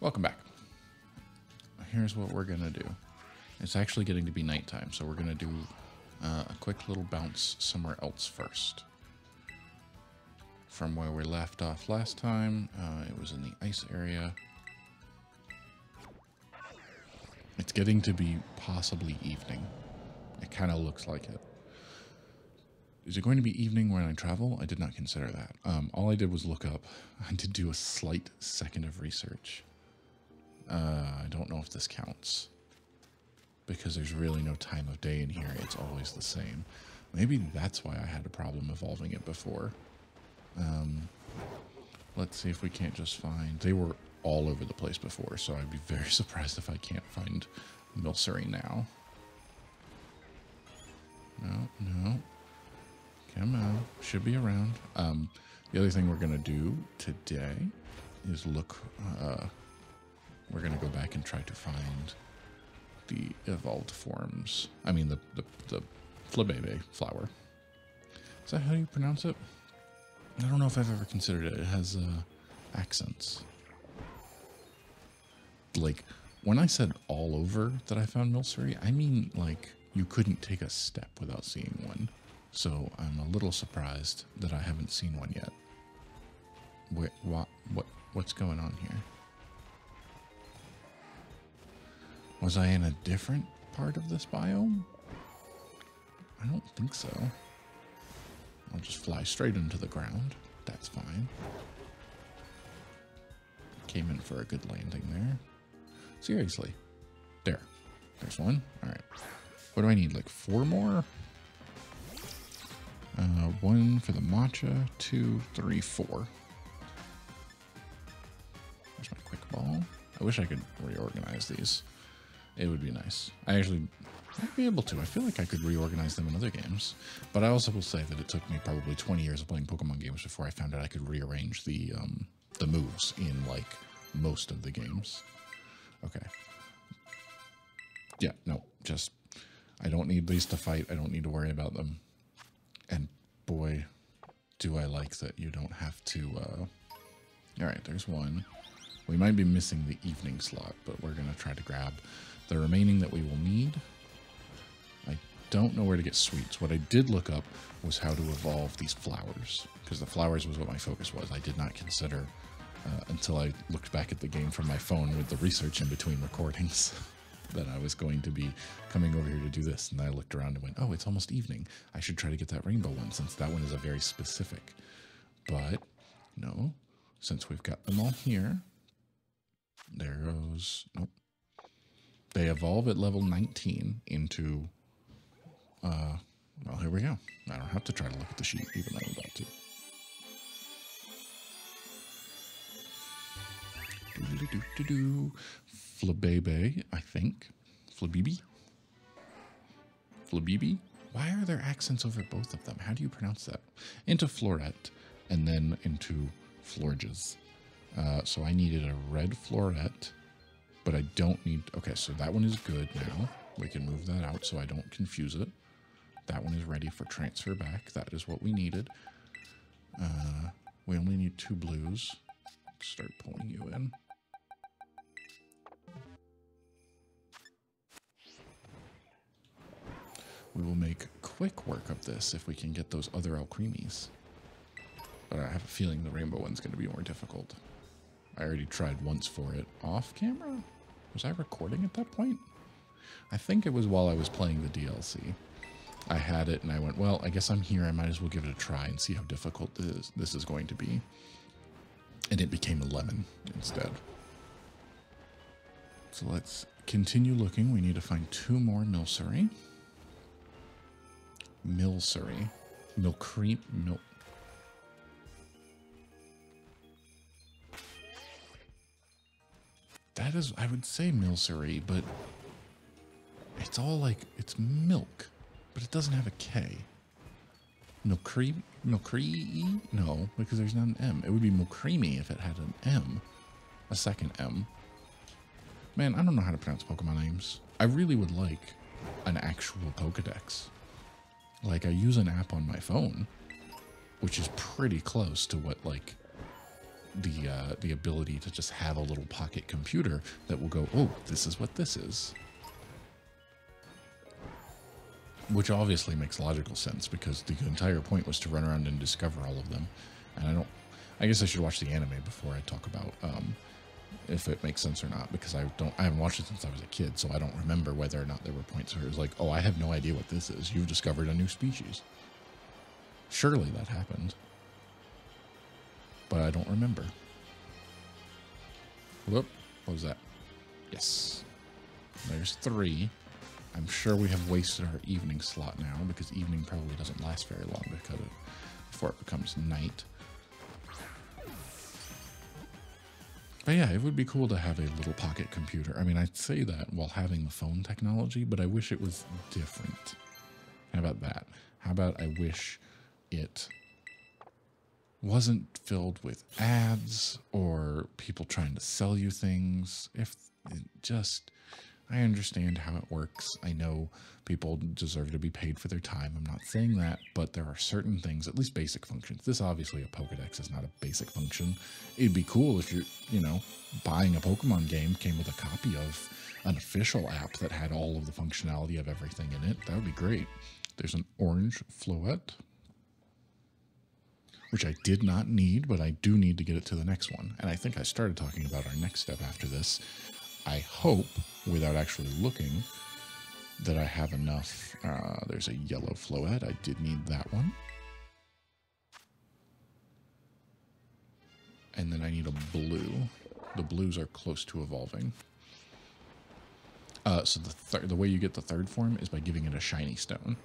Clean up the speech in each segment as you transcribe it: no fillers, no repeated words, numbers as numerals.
Welcome back. Here's what we're gonna do. It's actually getting to be nighttime, so we're gonna do a quick little bounce somewhere else first. From where we left off last time, it was in the ice area. It's getting to be possibly evening. It kind of looks like it. Is it going to be evening when I travel? I did not consider that. All I did was look up. I did do a slight second of research. I don't know if this counts, because there's really no time of day in here. It's always the same. Maybe that's why I had a problem evolving it before. Let's see if we can't just find... They were all over the place before, so I'd be very surprised if I can't find Milcery now. No. Come on. Should be around. The other thing we're going to do today is look... we're going to go back and try to find the evolved forms. I mean, the Flabebe flower. Is that how you pronounce it? I don't know if I've ever considered it. It has accents. Like, when I said all over that I found Milcery, I mean, like, you couldn't take a step without seeing one. So I'm a little surprised that I haven't seen one yet. Wait, what's going on here? Was I in a different part of this biome? I don't think so. I'll just fly straight into the ground. That's fine. Came in for a good landing there. Seriously. There's one. Alright. What do I need? Like 4 more? 1 for the matcha. 2, 3, 4. There's my quick ball. I wish I could reorganize these. It would be nice. I actually might be able to. I feel like I could reorganize them in other games. But I also will say that it took me probably 20 years of playing Pokemon games before I found out I could rearrange the moves in, like, most of the games. Okay. Yeah, no, just... I don't need these to fight. I don't need to worry about them. And boy, do I like that you don't have to... Alright, there's one. We might be missing the evening slot, but we're going to try to grab the remaining that we will need. I don't know where to get sweets. What I did look up was how to evolve these flowers, because the flowers was what my focus was. I did not consider, until I looked back at the game from my phone with the research in between recordings, that I was going to be coming over here to do this. And I looked around and went, oh, it's almost evening. I should try to get that rainbow one, since that one is a very specific. But, no, since we've got them all here... There goes... Nope. They evolve at level 19 into... well, here we go. I don't have to try to look at the sheet, even though I'm about to. Do-do-do-do-do. Flabebe, I think. Flabebe? Flabebe? Why are there accents over both of them? How do you pronounce that? Into Floret, and then into Florges. So I needed a red floret, but I don't need... Okay, so that one is good now. We can move that out so I don't confuse it. That one is ready for transfer back. That is what we needed. We only need 2 blues. Start pulling you in. We will make quick work of this if we can get those other Alcremies. But I have a feeling the rainbow one's going to be more difficult. I already tried once for it off camera. Was I recording at that point? I think it was while I was playing the DLC. I had it and I went, well, I guess I'm here. I might as well give it a try and see how difficult this is going to be. And it became a lemon instead. So let's continue looking. We need to find 2 more Milcery. Milcery. Milcream. That is, I would say Milcery, but it's all like, it's milk, but it doesn't have a K. Milcree? No, because there's not an M. It would be Milcreamy if it had an M. A second M. Man, I don't know how to pronounce Pokemon names. I really would like an actual Pokedex. Like, I use an app on my phone, which is pretty close to what, like, the ability to just have a little pocket computer that will go, oh, this is what this is. Which obviously makes logical sense because the entire point was to run around and discover all of them. And I guess I should watch the anime before I talk about if it makes sense or not, because I haven't watched it since I was a kid, so I don't remember whether or not there were points where it was like, oh, I have no idea what this is. You've discovered a new species. Surely that happened. But I don't remember. Whoop. What was that? Yes. There's 3. I'm sure we have wasted our evening slot now, because evening probably doesn't last very long before it becomes night. But yeah, it would be cool to have a little pocket computer. I mean, I'd say that while having the phone technology, but I wish it was different. How about that? How about I wish it wasn't filled with ads or people trying to sell you things? If it just... I understand how it works. I know people deserve to be paid for their time. I'm not saying that, but there are certain things, at least basic functions. This obviously a Pokedex is not a basic function. It'd be cool if you're, buying a Pokemon game came with a copy of an official app that had all of the functionality of everything in it. That would be great. There's an orange Floette, which I did not need, but I do need to get it to the next one. And I think I started talking about our next step after this. I hope, without actually looking, that I have enough. There's a yellow Floette. I did need that one. And then I need a blue. The blues are close to evolving. So the way you get the third form is by giving it a shiny stone.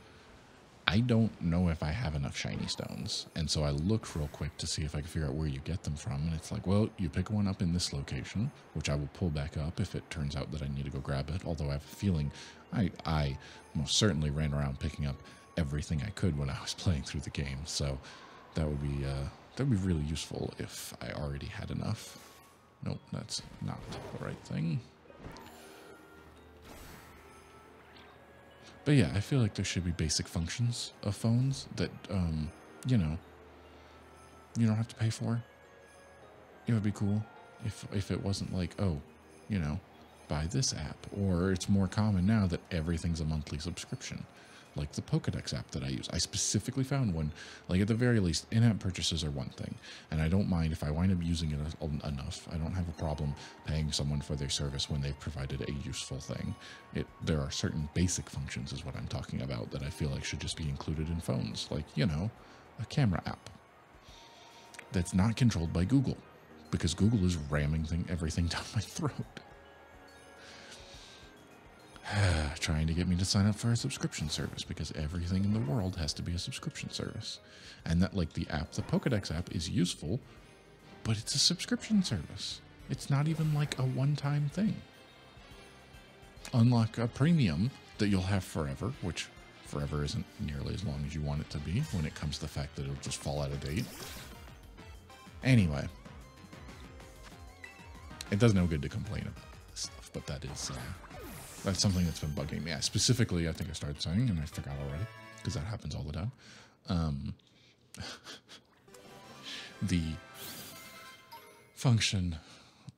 I don't know if I have enough shiny stones, and so I looked real quick to see if I could figure out where you get them from, and it's like, well, you pick one up in this location, which I will pull back up if it turns out that I need to go grab it, although I have a feeling I most certainly ran around picking up everything I could when I was playing through the game, so that would be really useful if I already had enough. Nope, that's not the right thing. But yeah, I feel like there should be basic functions of phones that, you don't have to pay for. It would be cool if it wasn't like, oh, buy this app. Or it's more common now that everything's a monthly subscription. Like the Pokedex app that I use. I specifically found one, like at the very least, in-app purchases are one thing. And I don't mind if I wind up using it enough. I don't have a problem paying someone for their service when they've provided a useful thing. There are certain basic functions is what I'm talking about that I feel like should just be included in phones. Like, a camera app that's not controlled by Google. Because Google is ramming everything down my throat. Trying to get me to sign up for a subscription service because everything in the world has to be a subscription service. And that, like, the Pokedex app is useful, but it's a subscription service. It's not even like a one-time thing. Unlock a premium that you'll have forever, which forever isn't nearly as long as you want it to be when it comes to the fact that it'll just fall out of date. Anyway, it does no good to complain about this stuff, but that's something that's been bugging me. I think I started saying, and I forgot already, because that happens all the time.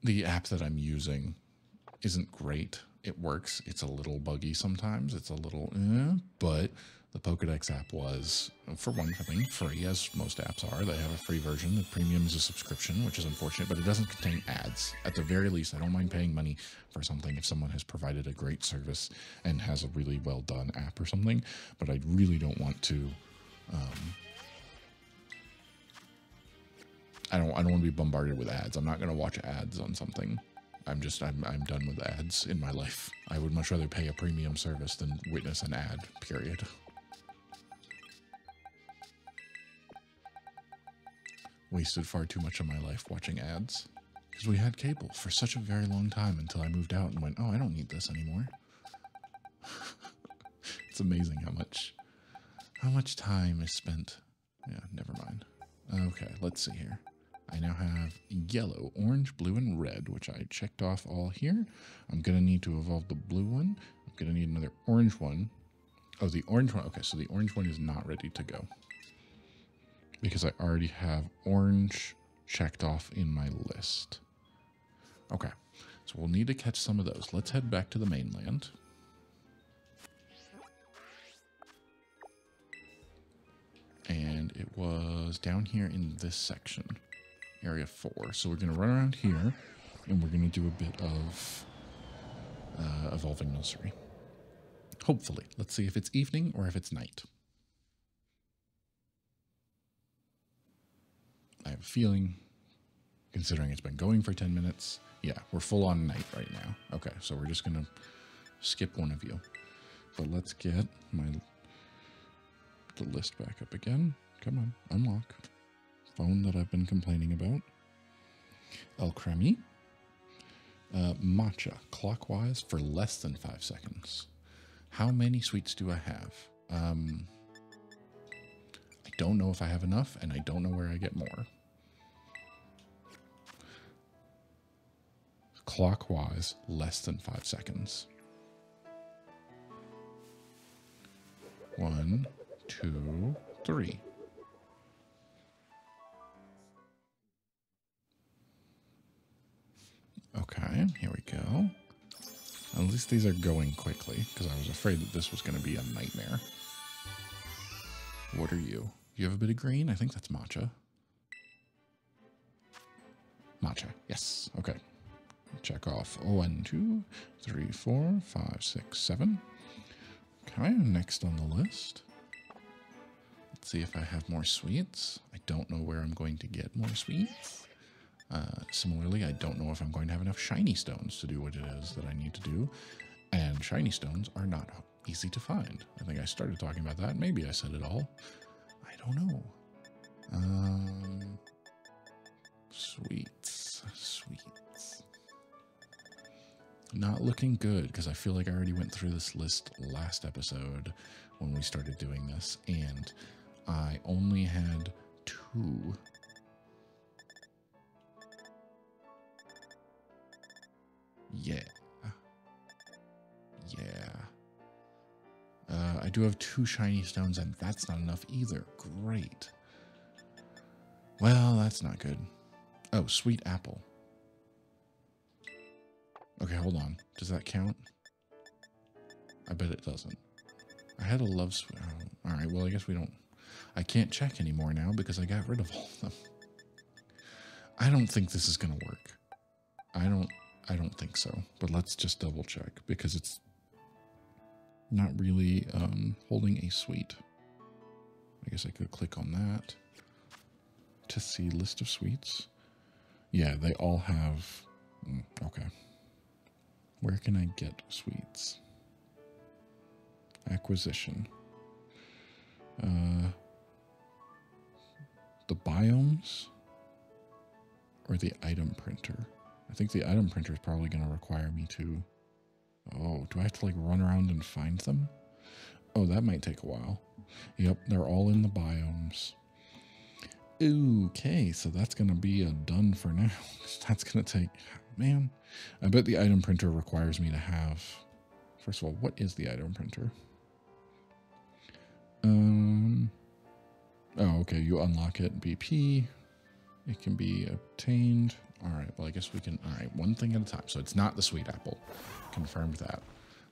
The app that I'm using isn't great. It works. It's a little buggy sometimes. It's a little, but the Pokedex app was, for one thing, free, as most apps are. They have a free version. The premium is a subscription, which is unfortunate, but it doesn't contain ads. At the very least, I don't mind paying money for something if someone has provided a great service and has a really well done app or something, but I really don't want to, I don't want to be bombarded with ads. I'm not going to watch ads on something. I'm done with ads in my life. I would much rather pay a premium service than witness an ad, period. Wasted far too much of my life watching ads. Because we had cable for such a very long time until I moved out and went, oh, I don't need this anymore. It's amazing how much time is spent. Yeah, never mind. Okay, let's see here. I now have yellow, orange, blue, and red, which I checked off all here. I'm going to need to evolve the blue one. I'm going to need another orange one. Oh, the orange one. Okay, so the orange one is not ready to go. Because I already have orange, checked off in my list. Okay, so we'll need to catch some of those. Let's head back to the mainland. And it was down here in this section, area 4. So we're going to run around here, and we're going to do a bit of Evolving Nursery. Hopefully. Let's see if it's evening or if it's night. I have a feeling, considering it's been going for 10 minutes, yeah, we're full on night right now. Okay, so we're just going to skip one of you. But let's get the list back up again. Come on, unlock. Phone that I've been complaining about. El Cremi. Matcha, clockwise for less than 5 seconds. How many sweets do I have? I don't know if I have enough, and I don't know where I get more. Clockwise, less than 5 seconds. 1, 2, 3. Okay, here we go. At least these are going quickly, because I was afraid that this was going to be a nightmare. What are you? You have a bit of green? I think that's matcha. Matcha, yes. Okay. Check off 1, 2, 3, 4, 5, 6, 7. Okay, next on the list. Let's see if I have more sweets. I don't know where I'm going to get more sweets. Similarly, I don't know if I'm going to have enough shiny stones to do what it is that I need to do. And shiny stones are not easy to find. I think I started talking about that. Maybe I said it all. I don't know. Sweets. Not looking good, because I feel like I already went through this list last episode when we started doing this, and I only had 2. Yeah. I do have 2 shiny stones, and that's not enough either. Great. Well, that's not good. Oh, sweet apple. Okay, hold on. Does that count? I bet it doesn't. I had a love sweet. Oh, all right, well, I guess we don't. I can't check anymore now because I got rid of all of them. I don't think this is going to work. I don't think so. But let's just double check because it's not really holding a sweet. I guess I could click on that to see list of sweets. Yeah, they all have. Okay. Where can I get sweets? Acquisition. The biomes or the item printer? I think the item printer is probably going to require me to... Oh, do I have to like run around and find them? Oh, that might take a while. Yep, they're all in the biomes. Okay, so that's going to be a done for now. That's going to take... Man, I bet the item printer requires me to have... First of all, what is the item printer? Oh, okay, you unlock it, BP. It can be obtained. All right, well, I guess we can... All right, one thing at a time. So it's not the sweet apple. Confirmed that.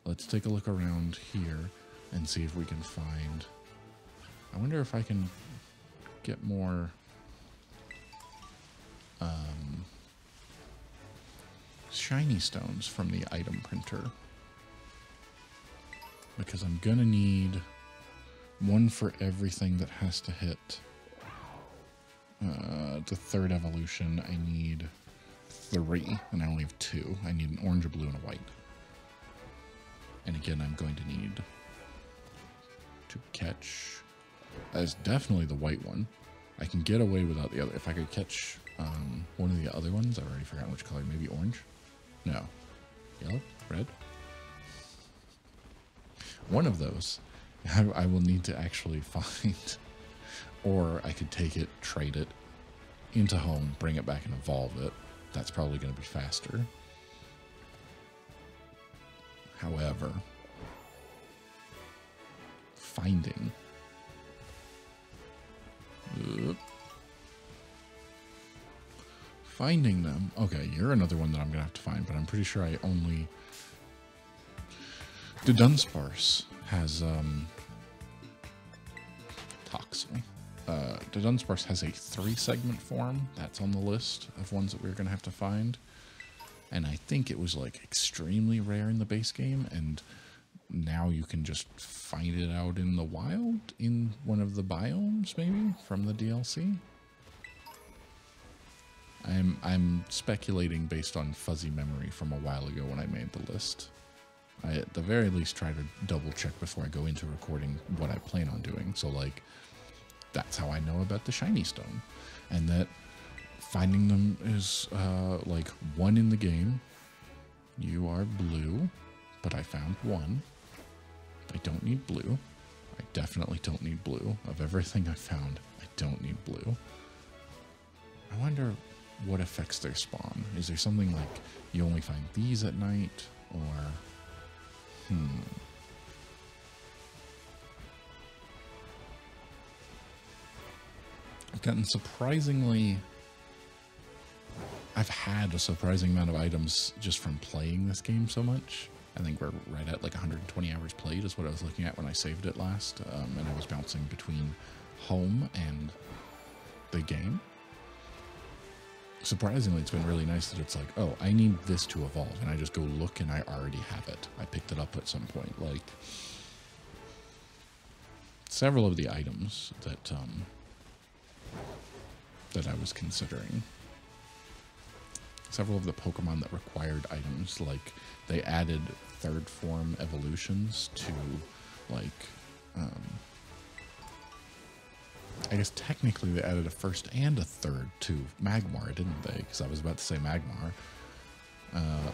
Let's take a look around here and see if we can find... I wonder if I can get more... shiny stones from the item printer. Because I'm gonna need one for everything that has to hit the 3rd evolution. I need 3, and I only have 2. I need an orange, a blue, and a white. And again, I'm going to need to catch... That's definitely the white one. I can get away without the other. If I could catch one of the other ones, I've already forgotten which color. Maybe orange? No. Yellow? Red? One of those I will need to actually find. Or I could take it, trade it into home, bring it back and evolve it. That's probably going to be faster. However, finding... finding them. Okay, you're another one that I'm gonna have to find, but I'm pretty sure I only... The Dunsparce has, Toxel. The Dunsparce has a 3-segment form. That's on the list of ones that we're gonna have to find. And I think it was, like, extremely rare in the base game, and now you can just find it out in the wild, in one of the biomes, maybe, from the DLC. I'm speculating based on fuzzy memory from a while ago when I made the list. I, at the very least, try to double check before I go into recording what I plan on doing. So, like, that's how I know about the shiny stone. And that finding them is, like, 1 in the game. You are blue, but I found 1. I don't need blue. I definitely don't need blue. Of everything I found, I don't need blue. I wonder what affects their spawn. Is there something like you only find these at night, or I've had a surprising amount of items just from playing this game so much. I think we're right at like 120 hours played is what I was looking at when I saved it last, and I was bouncing between home and the game. Surprisingly, it's been really nice that it's like, oh, I need this to evolve, and I just go look and I already have it. I picked it up at some point. Like, several of the items that I was considering, several of the Pokemon that required items, like, they added 3rd form evolutions to, like, I guess technically they added a 1st and a 3rd to Magmar, didn't they? Because I was about to say Magmar.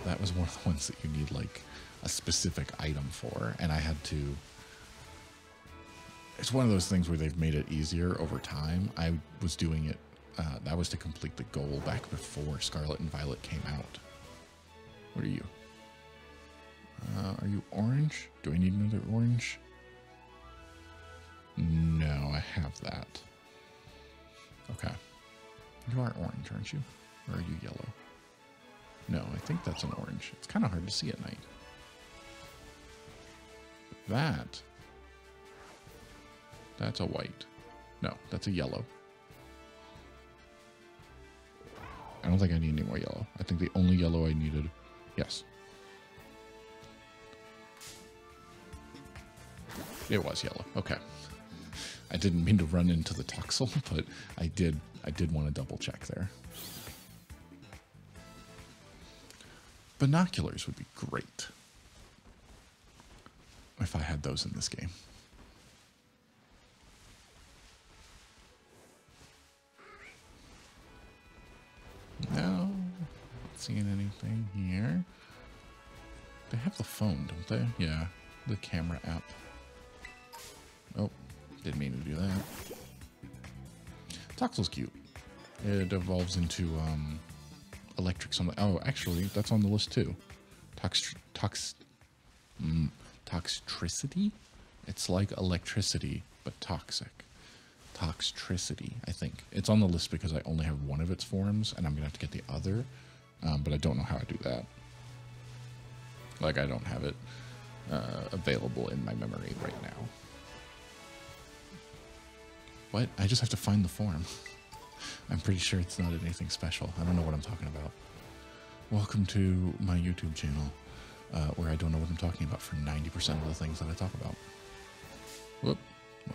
That was one of the ones that you need, like, a specific item for, and I had to... It's one of those things where they've made it easier over time. I was doing it, that was to complete the goal back before Scarlet and Violet came out. What are you? Are you orange? Do I need another orange? No, I have that. Okay. You are orange, aren't you? Or are you yellow? No, I think that's an orange. It's kind of hard to see at night. That's a white. No, that's a yellow. I don't think I need any more yellow. I think the only yellow I needed... Yes. It was yellow. Okay. I didn't mean to run into the Toxel, but I did want to double check there. Binoculars would be great if I had those in this game. No, not seeing anything here. They have the phone, don't they? Yeah, the camera app. Oh, didn't mean to do that. Toxel's cute. It evolves into electric something. Oh, actually, that's on the list too. Toxicity? It's like electricity, but toxic. Toxicity, I think. It's on the list because I only have one of its forms, and I'm going to have to get the other, but I don't know how I do that. Like, I don't have it available in my memory right now. What? I just have to find the form. I'm pretty sure it's not anything special. I don't know what I'm talking about. Welcome to my YouTube channel, where I don't know what I'm talking about for 90% of the things that I talk about. Whoop.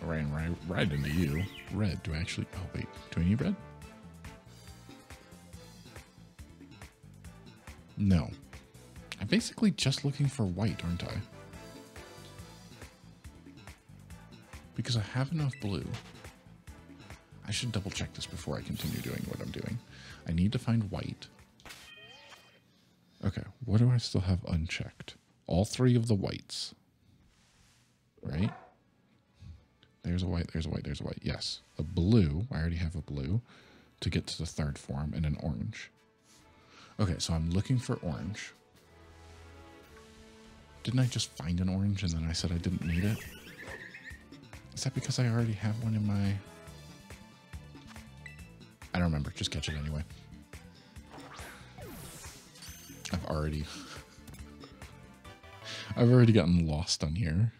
I ran right into you. Red. Do I actually... Oh, wait. Do I need red? No. I'm basically just looking for white, aren't I? Because I have enough blue. I should double check this before I continue doing what I'm doing. I need to find white. Okay, what do I still have unchecked? All 3 of the whites. Right? There's a white, there's a white, there's a white. Yes. A blue. I already have a blue to get to the 3rd form, and an orange. Okay, so I'm looking for orange. Didn't I just find an orange and then I said I didn't need it? Is that because I already have one in my... I don't remember. Just catch it anyway. I've already gotten lost on here.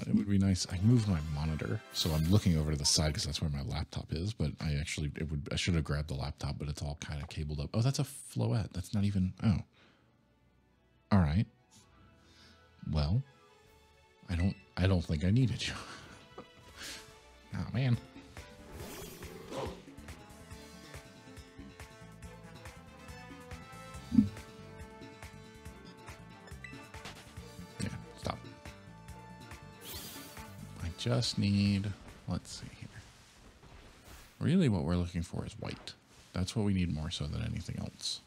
It would be nice. I moved my monitor, so I'm looking over to the side because that's where my laptop is. But I should have grabbed the laptop, but it's all kind of cabled up. Oh, that's a floette. That's not even. Oh, all right. Well, I don't think I needed you. Oh man. Just need, let's see here. Really what we're looking for is white. That's what we need more so than anything else,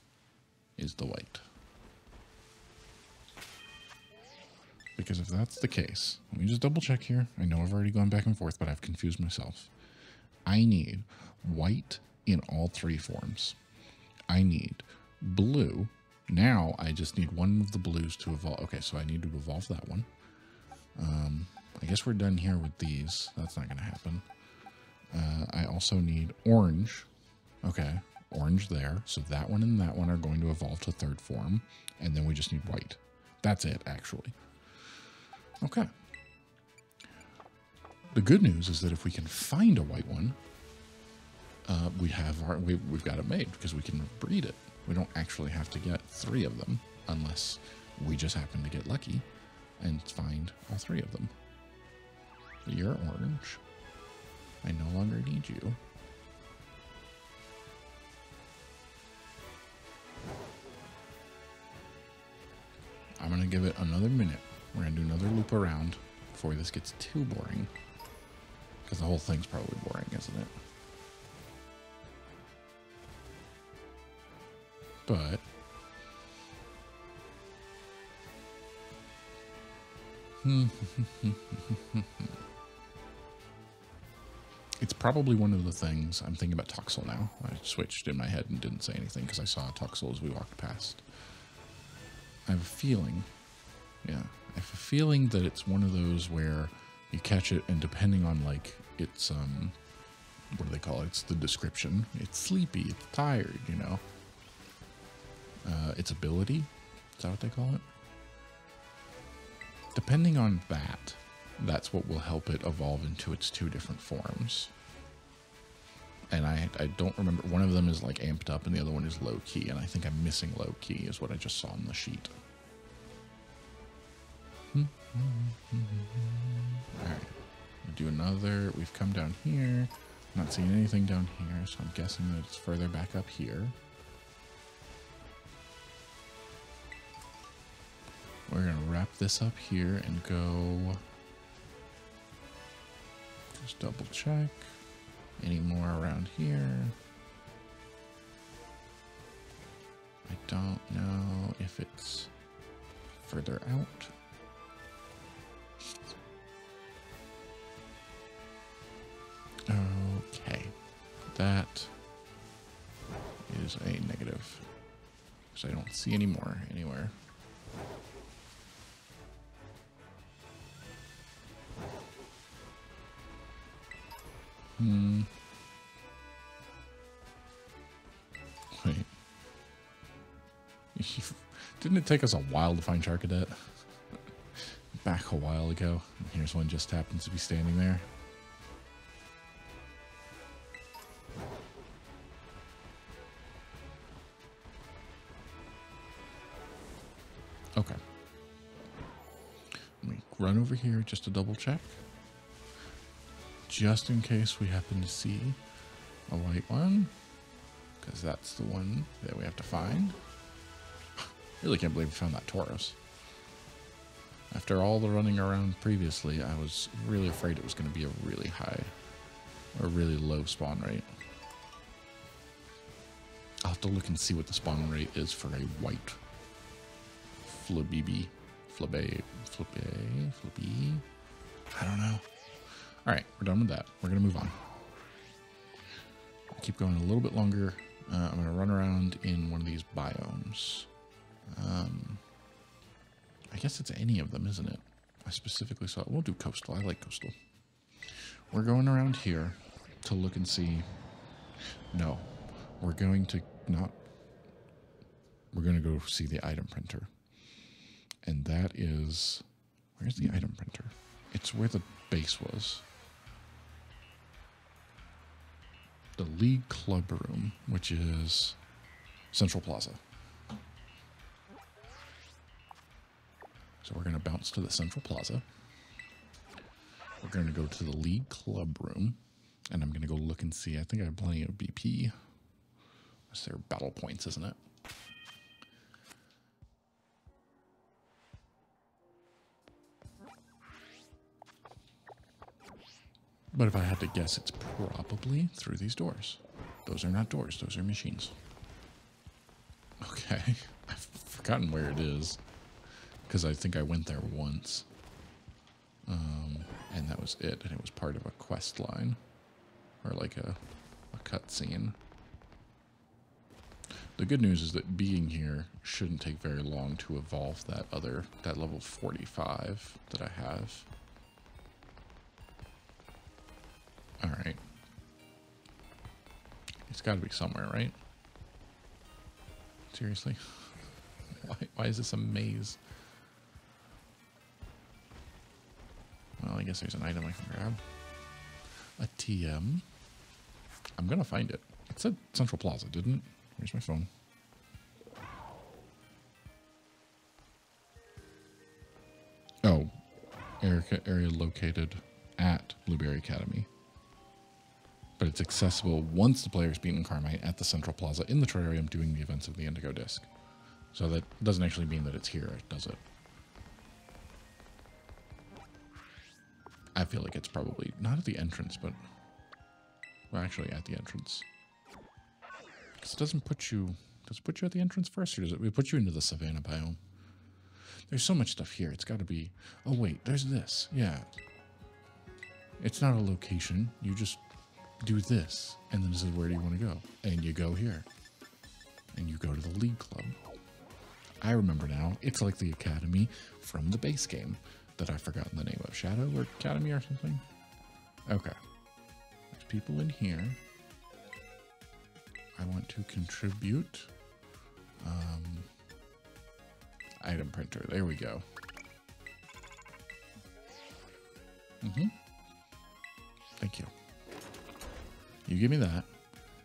is the white. Because if that's the case, let me just double check here. I know I've already gone back and forth, but I've confused myself. I need white in all three forms. I need blue. Now I just need one of the blues to evolve. Okay, so I need to evolve that one. I guess we're done here with these. That's not going to happen. I also need orange. Okay, orange there. So that one and that one are going to evolve to third form. And then we just need white. That's it, actually. Okay. The good news is that if we can find a white one, we've got it made because we can breed it. We don't actually have to get 3 of them unless we just happen to get lucky and find all 3 of them. You're orange. I no longer need you. I'm going to give it another minute. We're going to do another loop around before this gets too boring. Because the whole thing's probably boring, isn't it? But it's probably one of the things. I'm thinking about Toxel now. I switched in my head and didn't say anything because I saw Toxel as we walked past. I have a feeling, yeah, I have a feeling that it's one of those where you catch it and depending on like its, what do they call it? It's the description. It's sleepy, it's tired, you know. Its ability, is that what they call it? Depending on that, that's what will help it evolve into its 2 different forms. And I don't remember, one of them is like amped up and the other one is low key, and I think I'm missing low key is what I just saw on the sheet. Alright, we'll do another, we've come down here, not seeing anything down here, so I'm guessing that it's further back up here. We're going to wrap this up here and go, just double check, any more around here. I don't know if it's further out. Okay, that is a negative, because I don't see any more anywhere. Wait. Didn't it take us a while to find Charcadet? Back a while ago. And here's one just happens to be standing there. Okay. Let me run over here just to double check. Just in case we happen to see a white one, because that's the one that we have to find. Really can't believe we found that Tauros. After all the running around previously, I was really afraid it was going to be a really high or really low spawn rate. I'll have to look and see what the spawn rate is for a white Flabibi. Flabe. I don't know. All right, we're done with that. We're going to move on. Keep going a little bit longer. I'm going to run around in one of these biomes. I guess it's any of them, isn't it? I specifically saw it. We'll do coastal. I like coastal. We're going around here to look and see. No, we're going to not. we're going to go see the item printer. And that is, where's the item printer? It's where the base was. The League Club Room, which is Central Plaza. So we're going to bounce to the Central Plaza. We're going to go to the League Club Room, and I'm going to go look and see. I think I have plenty of BP. That's their battle points, isn't it? But if I had to guess, it's probably through these doors. Those are not doors, those are machines. Okay, I've forgotten where it is, because I think I went there once. And that was it, and it was part of a quest line, or like a cutscene. The good news is that being here shouldn't take very long to evolve that level 45 that I have. Alright. It's gotta be somewhere, right? Seriously? Why is this a maze? Well, I guess there's an item I can grab. A TM. I'm gonna find it. It said Central Plaza, didn't it? Where's my phone? Oh. Area located at Blueberry Academy. But it's accessible once the player has beaten Carmite at the Central Plaza in the terrarium doing the events of the Indigo Disc. So that doesn't actually mean that it's here, does it? I feel like it's probably not at the entrance, but well, actually at the entrance. Because it doesn't put you. Does it put you at the entrance first, or does it put you into the savannah biome? There's so much stuff here. It's got to be. Oh wait, there's this. Yeah. It's not a location. You just do this, and then this is where do you want to go, and you go here, and you go to the League Club. I remember now. It's like the Academy from the base game that I've forgotten the name of. Shadow or Academy or something? Okay. There's people in here. I want to contribute. Item printer. There we go. Thank you. You give me that,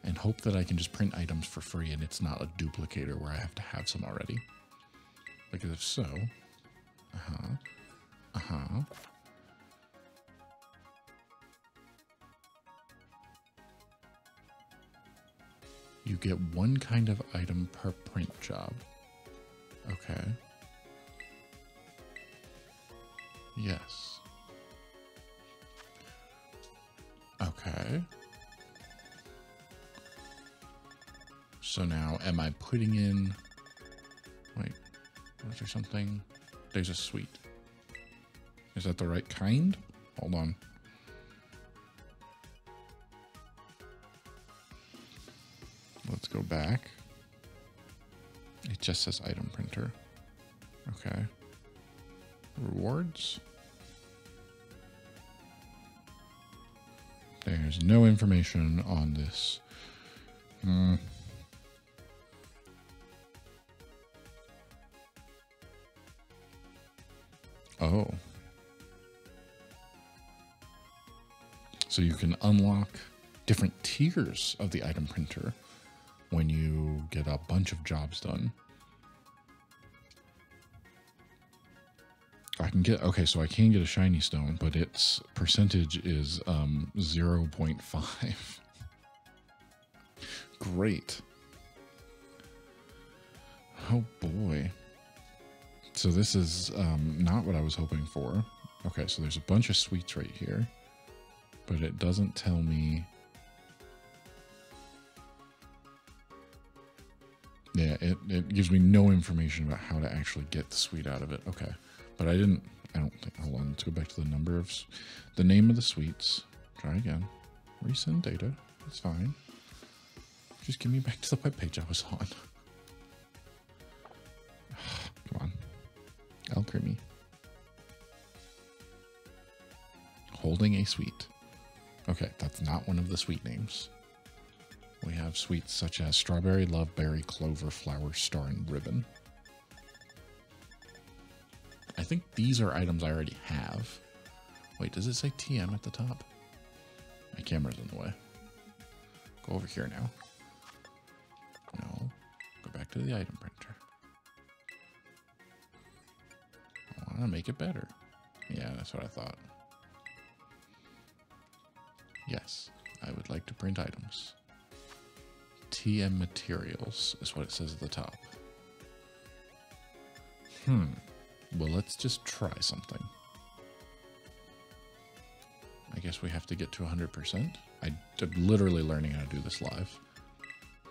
and hope that I can just print items for free and it's not a duplicator where I have to have some already. Because if so... You get one kind of item per print job. Okay. Yes. Okay. So now, am I putting in... Wait, was there something? There's a sweet. Is that the right kind? Hold on. Let's go back. It just says item printer. Okay. Rewards. There's no information on this. Oh. So you can unlock different tiers of the item printer when you get a bunch of jobs done. I can get, okay, so I can get a shiny stone, but its percentage is 0.5. Great. Oh boy. So this is not what I was hoping for. Okay, so there's a bunch of sweets right here, but it doesn't tell me. Yeah, it gives me no information about how to actually get the sweet out of it. Okay, but I don't think, hold on, let's go back to the number of, the name of the sweets. Try again. Resend data, it's fine. Just give me back to the webpage I was on. Come on. Alchemy. Holding a sweet. Okay, that's not one of the sweet names. We have sweets such as strawberry, loveberry, clover, flower, star, and ribbon. I think these are items I already have. Wait, does it say TM at the top? My camera's in the way. Go over here now. No. Go back to the item printer. I want to make it better. Yeah, that's what I thought. Yes, I would like to print items. TM materials is what it says at the top. Well, let's just try something. I guess we have to get to 100%. I'm literally learning how to do this live.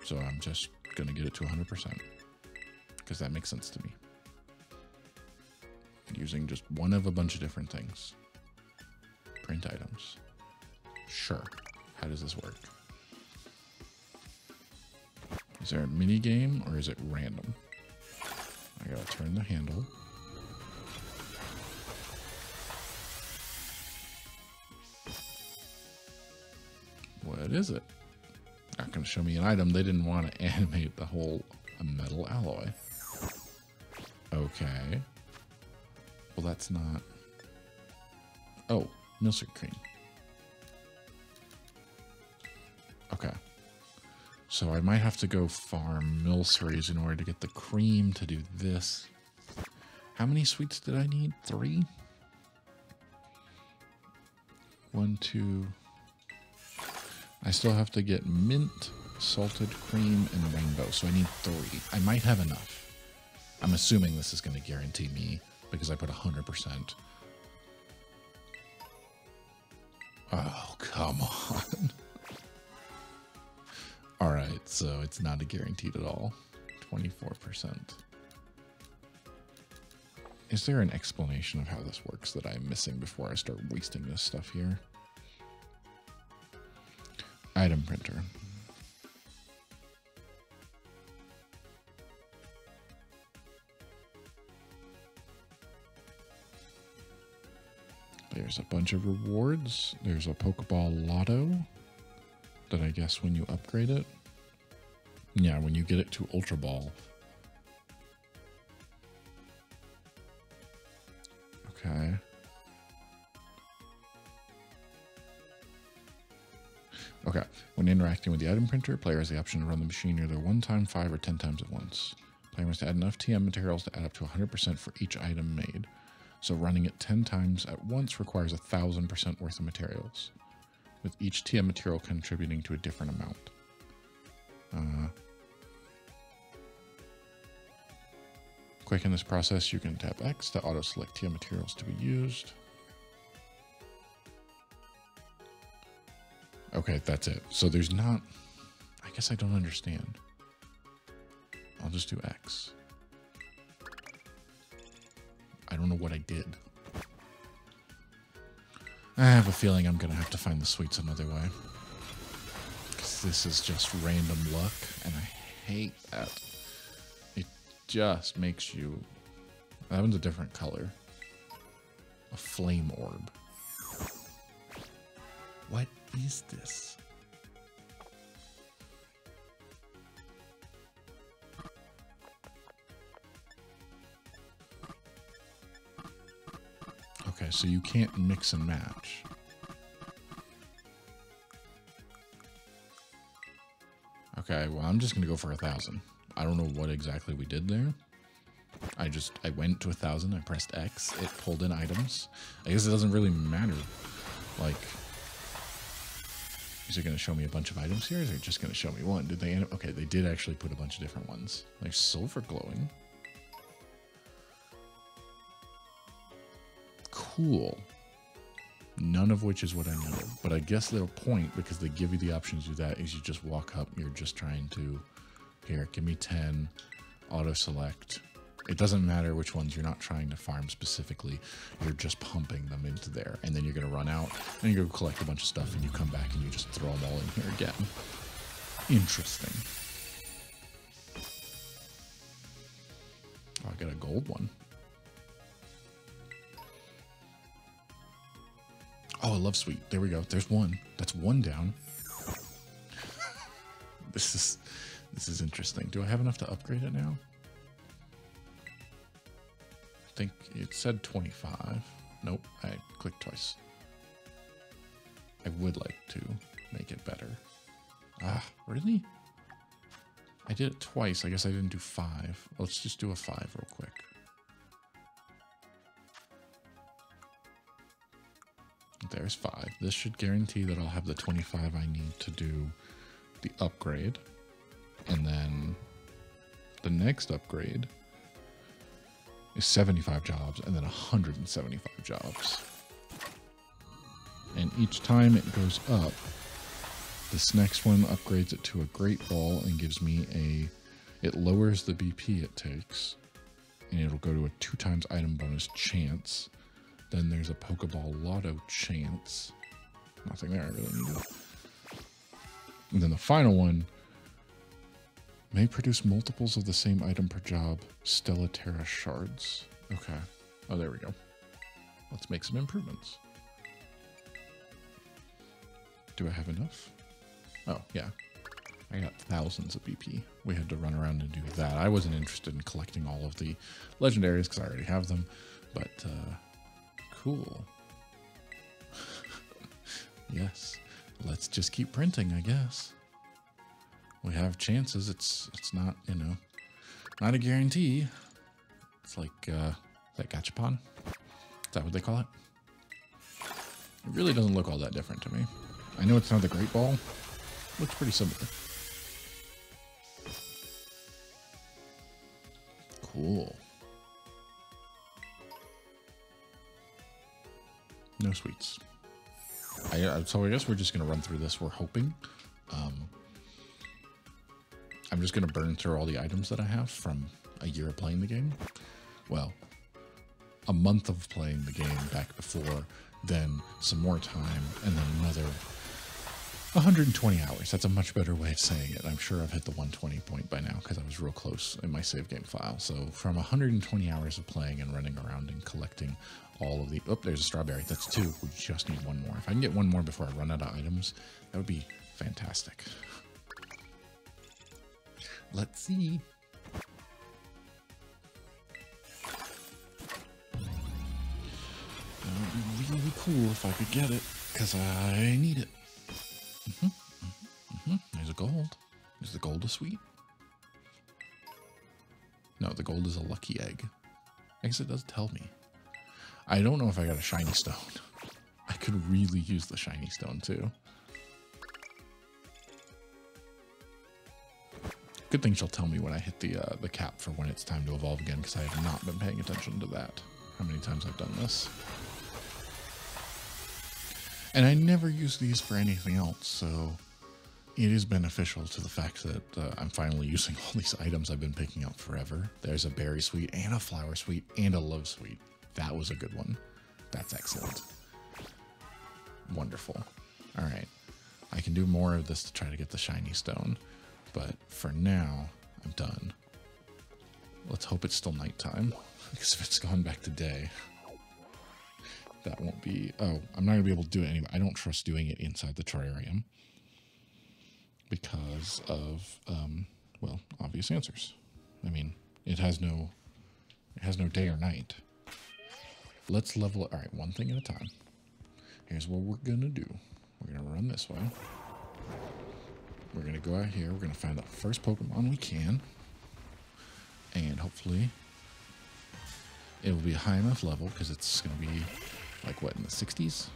So I'm just going to get it to 100%. Because that makes sense to me. Using just one of a bunch of different things. Print items. Sure. How does this work? Is there a mini game or is it random? I gotta turn the handle. What is it? Not gonna show me an item. They didn't want to animate the whole metal alloy. Okay. Well, that's not... Oh, milk cream. Okay. So I might have to go farm milceries in order to get the cream to do this. How many sweets did I need? 3? 1, 2... I still have to get mint, salted cream, and rainbow, so I need 3. I might have enough. I'm assuming this is going to guarantee me, because I put 100%. Oh, come on. Alright, so it's not a guaranteed at all. 24%. Is there an explanation of how this works that I'm missing before I start wasting this stuff here? Item printer. There's a bunch of rewards. There's a Pokeball Lotto that I guess when you upgrade it. Yeah, when you get it to Ultra Ball. Okay. Okay, when interacting with the item printer, player has the option to run the machine either 1 time, 5, or 10 times at once. Player must add enough TM materials to add up to 100% for each item made. So running it 10 times at once requires 1,000% worth of materials, with each TM material contributing to a different amount. Quicken this process, you can tap X to auto-select TM materials to be used. Okay, that's it. So there's not... I guess I don't understand. I'll just do X. I don't know what I did. I have a feeling I'm going to have to find the sweets another way. Because this is just random luck, and I hate that. It just makes you... That one's a different color. A flame orb. What is this? Okay, so you can't mix and match. Okay, well, I'm just gonna go for 1,000. I don't know what exactly we did there. I went to 1,000, I pressed X, it pulled in items. I guess it doesn't really matter. Like, is it gonna show me a bunch of items here, or is it just gonna show me one? Did they, okay, they did actually put a bunch of different ones. Like silver glowing. Cool. None of which is what I needed. But I guess their point, because they give you the option to do that, is you just walk up, you're just trying to, here, give me 10, auto-select. It doesn't matter which ones, you're not trying to farm specifically, you're just pumping them into there. And then you're going to run out, and you go collect a bunch of stuff, and you come back and you just throw them all in here again. Interesting. Oh, I got a gold one. Oh, I love sweet. There we go. There's one. That's one down. This is interesting. Do I have enough to upgrade it now? I think it said 25. Nope, I clicked twice. I would like to make it better. Ah, really? I did it twice. I guess I didn't do 5. Let's just do a 5 real quick. There's 5. This should guarantee that I'll have the 25 I need to do the upgrade. And then the next upgrade is 75 jobs and then 175 jobs. And each time it goes up, this next one upgrades it to a Great Ball and gives me it lowers the BP it takes, and it'll go to a 2 times item bonus chance. Then there's a Pokeball Lotto chance. Nothing there I really needed. And then the final one may produce multiples of the same item per job. Stellaterra shards. Okay. Oh, there we go. Let's make some improvements. Do I have enough? Oh, yeah. I got thousands of BP. We had to run around and do that. I wasn't interested in collecting all of the legendaries because I already have them. But, cool. Yes. Let's just keep printing, I guess. We have chances. It's not, you know, not a guarantee. It's like, is that Gachapon? Is that what they call it? It really doesn't look all that different to me. I know it's not the Great Ball. Looks pretty similar. Cool. No sweets. So I guess we're just going to run through this. We're hoping. I'm just going to burn through all the items that I have from a year of playing the game. Well, a month of playing the game back before, then some more time, and then another 120 hours. That's a much better way of saying it. I'm sure I've hit the 120 point by now because I was real close in my save game file. So from 120 hours of playing and running around and collecting all of the... Oh, there's a strawberry. That's 2. We just need 1 more. If I can get 1 more before I run out of items, that would be fantastic. Let's see. That would be really cool if I could get it, because I need it. There's a gold. Is the gold a sweet? No, the gold is a lucky egg. I guess it does tell me. I don't know if I got a shiny stone. I could really use the shiny stone too. Good thing she'll tell me when I hit the cap for when it's time to evolve again, because I have not been paying attention to that. How many times I've done this. And I never use these for anything else, so it is beneficial to the fact that I'm finally using all these items I've been picking up forever. There's a berry sweet and a flower sweet and a love sweet. That was a good one. That's excellent. Wonderful. All right. I can do more of this to try to get the shiny stone, but for now, I'm done. Let's hope it's still nighttime, because if it's gone back to day, that won't be... Oh, I'm not going to be able to do it anyway. I don't trust doing it inside the terrarium because of, well, obvious answers. I mean, it has no day or night. Let's level it. All right, one thing at a time. Here's what we're going to do. We're going to run this way. We're going to go out here. We're going to find the first Pokemon we can. And hopefully it will be a high enough level, because it's going to be, like, what, in the 60s?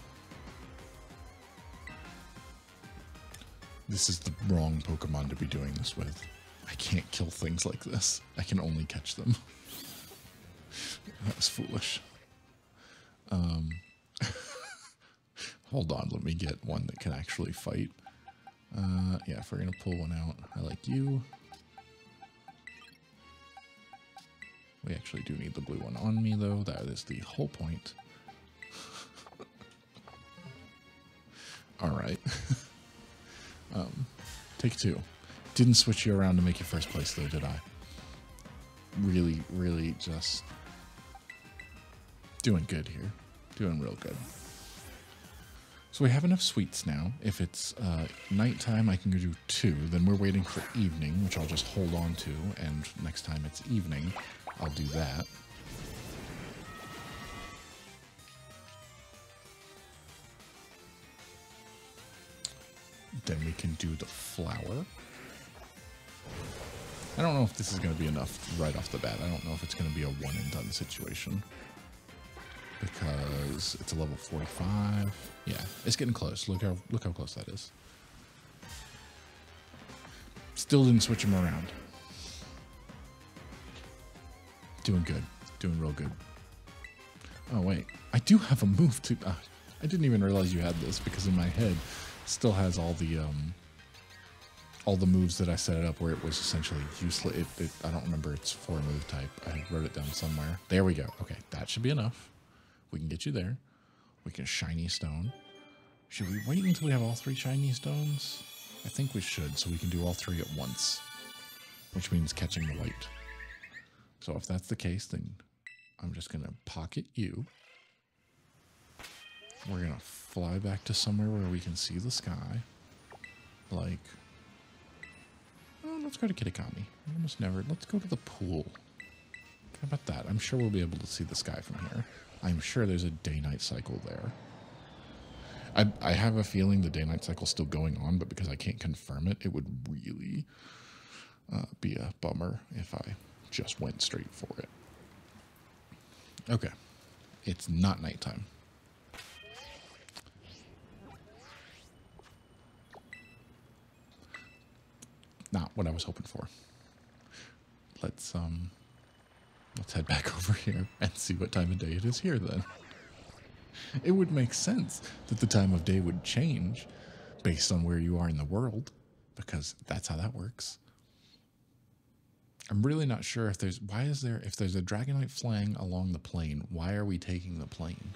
This is the wrong Pokemon to be doing this with. I can't kill things like this. I can only catch them. That was foolish. Hold on, let me get one that can actually fight. Yeah, if we're going to pull one out, I like you. We actually do need the blue one on me, though. That is the whole point. All right. Take 2. Didn't switch you around to make you first place, though, did I? Really, really just doing good here. Doing real good. So we have enough sweets now. If it's nighttime, I can go do 2. Then we're waiting for evening, which I'll just hold on to. And next time it's evening, I'll do that. Then we can do the flower. I don't know if this is going to be enough right off the bat. I don't know if it's going to be a one and done situation. Because it's a level 45. Yeah, it's getting close. Look how close that is. Still didn't switch him around. Doing good. Doing real good. Oh, wait. I do have a move to... I didn't even realize you had this because in my head still has all the moves that I set it up where it was essentially useless. I don't remember its 4 move type. I wrote it down somewhere. There we go. Okay, that should be enough. We can get you there. We can shiny stone. Should we wait until we have all 3 shiny stones? I think we should, so we can do all 3 at once. Which means catching the white. So if that's the case, then I'm just going to pocket you. We're going to fly back to somewhere where we can see the sky. Like... Oh, let's go to Kitakami. Almost never. Let's go to the pool. How about that? I'm sure we'll be able to see the sky from here. I'm sure there's a day-night cycle there. I have a feeling the day-night cycle's still going on, but because I can't confirm it, it would really be a bummer if I just went straight for it. Okay. It's not nighttime. Not what I was hoping for. Let's head back over here and see what time of day it is here then. It would make sense that the time of day would change based on where you are in the world, because that's how that works. I'm really not sure if there's if there's a Dragonite flying along the plane, why are we taking the plane?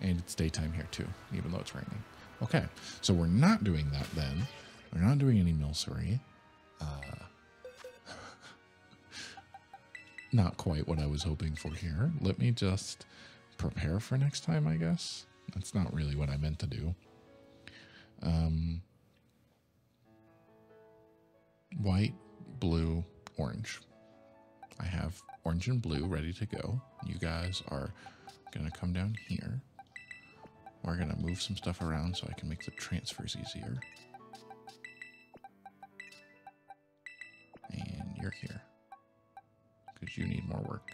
And it's daytime here too, even though it's raining. Okay, so we're not doing that then. We're not doing any Milcery. Not quite what I was hoping for here. Let me just prepare for next time, I guess. That's not really what I meant to do. White, blue, orange. I have orange and blue ready to go. You guys are going to come down here. We're going to move some stuff around so I can make the transfers easier. And you're here. Because you need more work.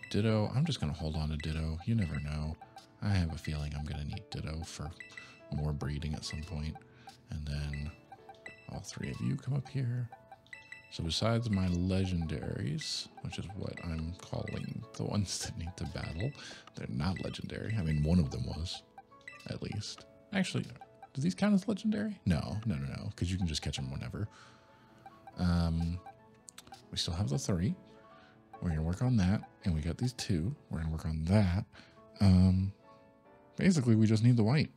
Ditto, I'm just going to hold on to Ditto. You never know. I have a feeling I'm going to need Ditto for more breeding at some point. And then all 3 of you come up here. So besides my legendaries, which is what I'm calling the ones that need to battle, they're not legendary. I mean, one of them was, at least. Actually, do these count as legendary? No, because you can just catch them whenever. We still have the 3. We're going to work on that. And we got these 2. We're going to work on that. Basically, we just need the white.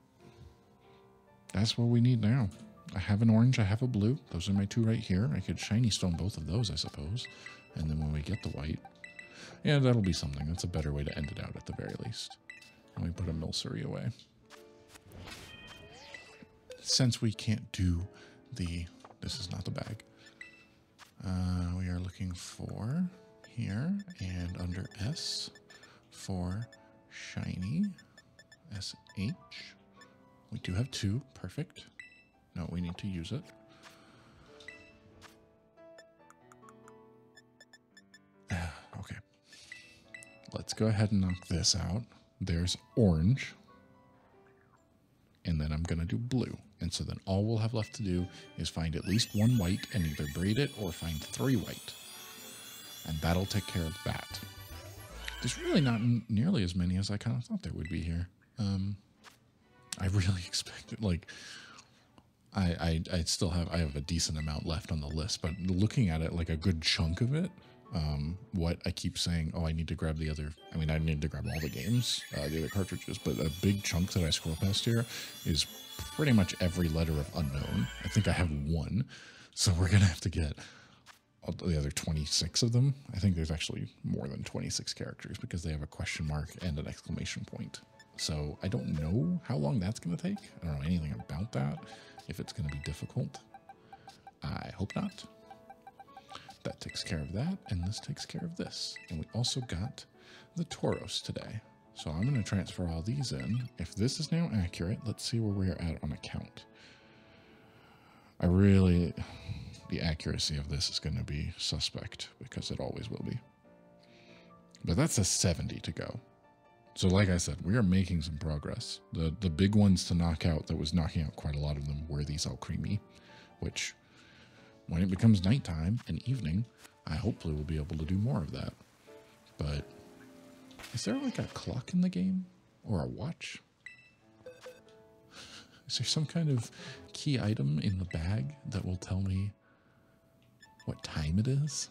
That's what we need now. I have an orange. I have a blue. Those are my 2 right here. I could shiny stone both of those, I suppose. And then when we get the white, yeah, that'll be something. That's a better way to end it out at the very least. And we put a Milcery away. Since we can't do the... This is not the bag. We are looking for here and under S for shiny SH. We do have 2. Perfect. No, we need to use it. Okay. Let's go ahead and knock this out. There's orange. And then I'm going to do blue. And so then all we'll have left to do is find at least 1 white and either breed it or find 3 white. And that'll take care of that. There's really not nearly as many as I kind of thought there would be here. I really expected, like, I still have, I have a decent amount left on the list, but looking at it, like a good chunk of it, what I keep saying, oh, I need to grab the other, I mean, I need to grab all the games, the other cartridges, but a big chunk that I scroll past here is pretty much every letter of unknown. I think I have 1, so we're going to have to get the other 26 of them. I think there's actually more than 26 characters because they have a question mark and an exclamation point. So I don't know how long that's going to take. I don't know anything about that. If it's going to be difficult. I hope not. That takes care of that, and this takes care of this. And we also got the Tauros today. So I'm going to transfer all these in. If this is now accurate, let's see where we're at on a count. The accuracy of this is going to be suspect, because it always will be. But that's a 70 to go. So like I said, we are making some progress. The big ones to knock out, that was knocking out quite a lot of them, were these Alcremie, which when it becomes nighttime and evening, I hopefully will be able to do more of that. But is there like a clock in the game? Or a watch? Is there some kind of key item in the bag that will tell me what time it is?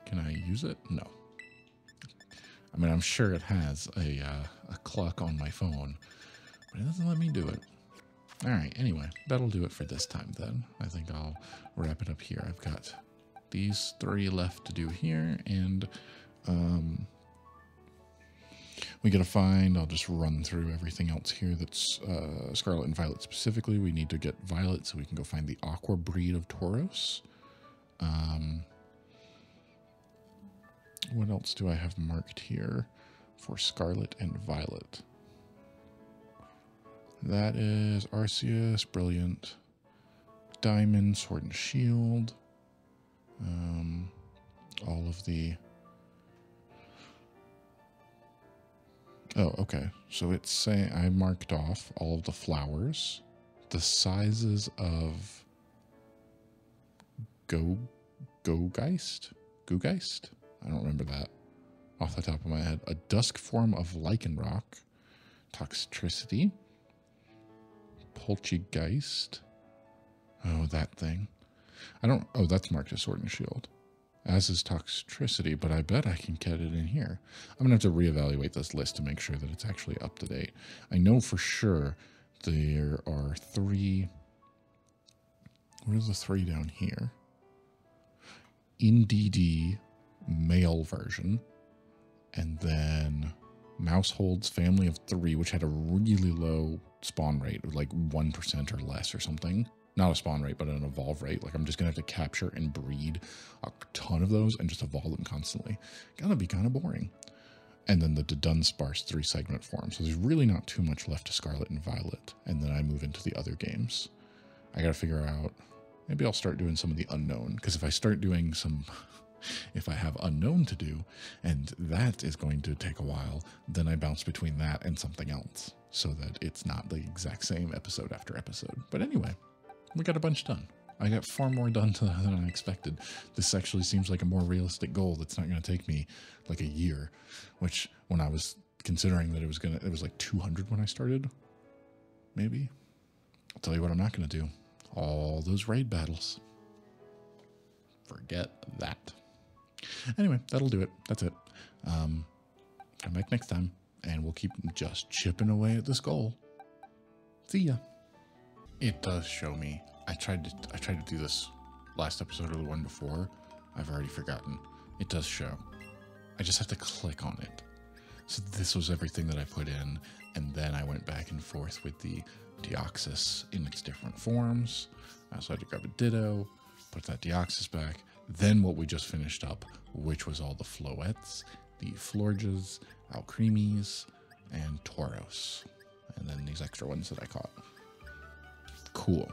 Can I use it? No. I mean, I'm sure it has a clock on my phone, but it doesn't let me do it. All right, anyway, that'll do it for this time then. I think I'll wrap it up here. I've got these 3 left to do here, and we gotta find, I'll just run through everything else here that's Scarlet and Violet specifically. We need to get Violet so we can go find the Aqua breed of Tauros. What else do I have marked here for Scarlet and Violet? That is Arceus, Brilliant, Diamond, Sword and Shield. All of the... Oh, okay. So it's saying I marked off all of the flowers, the sizes of Googeist? I don't remember that off the top of my head. A dusk form of Lycanroc, Toxtricity, Poltergeist. Oh, that thing. Oh, that's marked as Sword and Shield. As is Toxtricity, but I bet I can get it in here. I'm going to have to reevaluate this list to make sure that it's actually up to date. I know for sure there are 3... What are the 3 down here? NDD male version, and then Mousehold's family of 3, which had a really low spawn rate, like 1% or less or something. Not a spawn rate, but an evolve rate. Like, I'm just gonna have to capture and breed a ton of those and just evolve them constantly. Gonna be kind of boring. And then the Dunsparce 3-segment form. So there's really not too much left to Scarlet and Violet. And then I move into the other games. I gotta figure out, maybe I'll start doing some of the unknown, because if I start doing some... If I have unknown to do, and that is going to take a while, then I bounce between that and something else, so that it's not the exact same episode after episode. But anyway, we got a bunch done. I got far more done than I expected. This actually seems like a more realistic goal that's not going to take me like a year, which when I was considering that it was like 200 when I started, maybe. I'll tell you what I'm not going to do. All those raid battles. Forget that. Anyway, that'll do it. That's it. Come back next time, and we'll keep just chipping away at this goal. See ya. It does show me. I tried to do this last episode or the one before. I've already forgotten. It does show. I just have to click on it. So this was everything that I put in, and then I went back and forth with the Deoxys in its different forms. I also had to grab a Ditto, put that Deoxys back. Then what we just finished up, which was all the Floettes, the Florges, Alcremies, and Tauros. And then these extra ones that I caught. Cool.